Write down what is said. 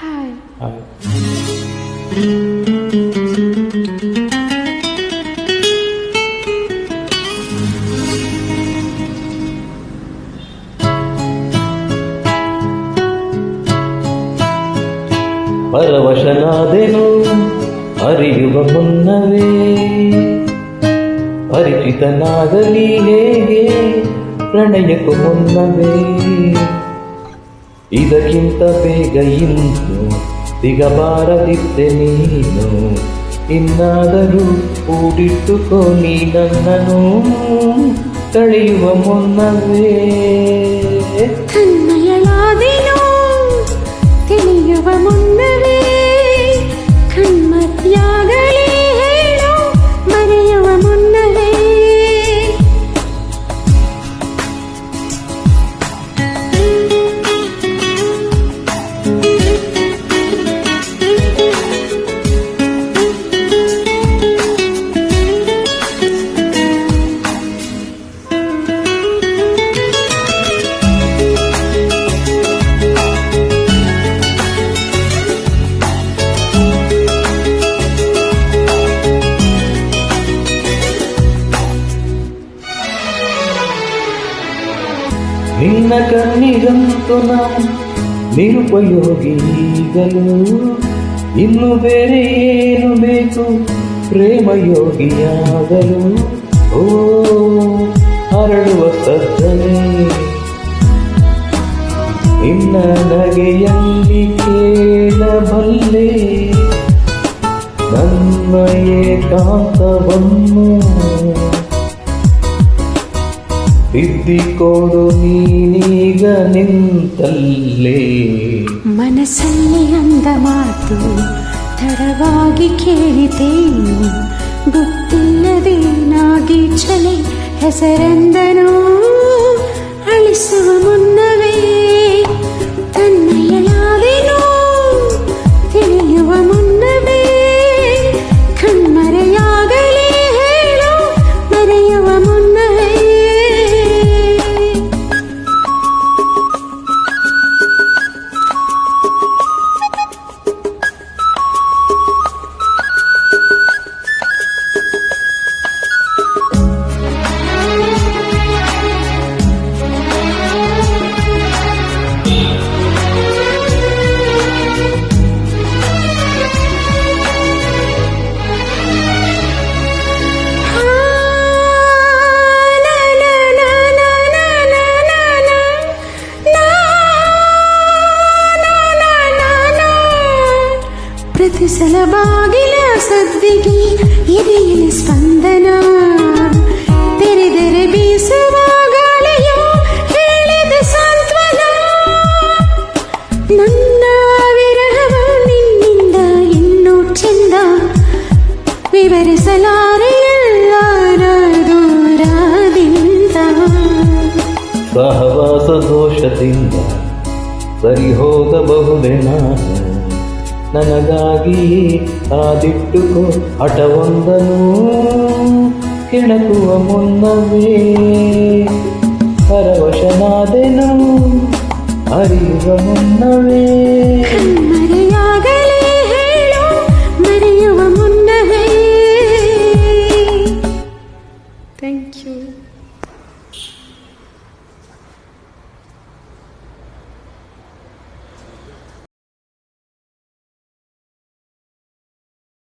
Hi. ಪರವಶನಾದೆನು ಅರಿಯುವ ಮುನ್ನವೇ, ಪರಿಚಿತನಾಗಲಿ ಹೇಗೆ ಪ್ರಣಯಕ್ಕೂ ಮುನ್ನವೇ. ಇದಕ್ಕಿಂತ ಬೇಗ ಇನ್ನು ಸಿಗಬಾರದಿದ್ದೆ ನೀನು, ಇನ್ನಾದರೂ ಕೂಡಿಟ್ಟುಕೋ ನೀ ನನ್ನನು ಕಳೆಯುವ ಮುನ್ನವೇ. ಕಣ್ಮಯಳಾದೆನು ತಿಳಿಯುವ ಮುನ್ನವೇ, ಕಣ್ಮರೆಯಾಗಲಿ ಹೇಳು ಮರೆಯುವ ಮುನ್ನವೇ. ನಿನ್ನ ಕಣ್ಣಿಗಂತೂ ನಾನು ನಿರುಪಯೋಗಿ ಈಗಲೂ, ಇನ್ನು ಬೇರೆ ಏನು ಬೇಕು ಪ್ರೇಮಯೋಗಿಯಾಗಲು. ಓ ಹರಡುವ ಸಜ್ಜನೆ ನಿನ್ನ ನಗೆಯಲ್ಲಿ ಕೇಳಬಲ್ಲೆ, ನನ್ನ ಏಕಾಂತವನ್ನು ತಿದ್ದಿಕೊಡು ನೀನೀಗ ನಿಂತಲ್ಲೇ. ಮನಸ್ಸಲ್ಲಿ ಅಂದ ಮಾತು ತಡವಾಗಿ ಕೇಳಿತೇನು, ಗೊತ್ತಿಲ್ಲದೇನಾಗಿ ಚಲೆ ಹೆಸರೆಂದನು ಅಳಿಸುವ ಮುನ್ನವೇ. ತನ್ನಯಳಾದೆನು ತಿಳಿಯುವ ಮುನ್ನವೇ, ಕಣ್ಮರೆಯಾಗಲಿ ಹೇಳು ಮರೆಯುವ ಮುನ್ನವೇ. ಪ್ರತಿ ಸಲ ಬಾಗಿಲ ಸದ್ದಿಗೆ ಎದೆಯಲ್ಲಿ ಸ್ಪಂದನ, ತೆರೆದರೆ ಬೀಸುವ ಗಾಳಿಯು ಹೇಳಿದ ಸಾಂತ್ವನ. ನನ್ನ ವಿರಹವ ನಿನ್ನಿಂದ ಇನ್ನೂ ಚೆಂದ, ವಿವರಿಸಲಾರೆ ಎಲ್ಲರ ದೂರದಿಂದ. ಸಹವಾಸ ದೋಷದಿಂದ ಸರಿ ಹೋಗಬಹುದೇ ನಾನು, ನನಗಾಗಿ ಕಾದಿಟ್ಟುಕೋ ಹಠವೊಂದನು ಕೆಣಕುವ ಮುನ್ನವೇ. ಪರವಶನಾದೆನು ಅರಿಯುವ ಮುನ್ನವೇ.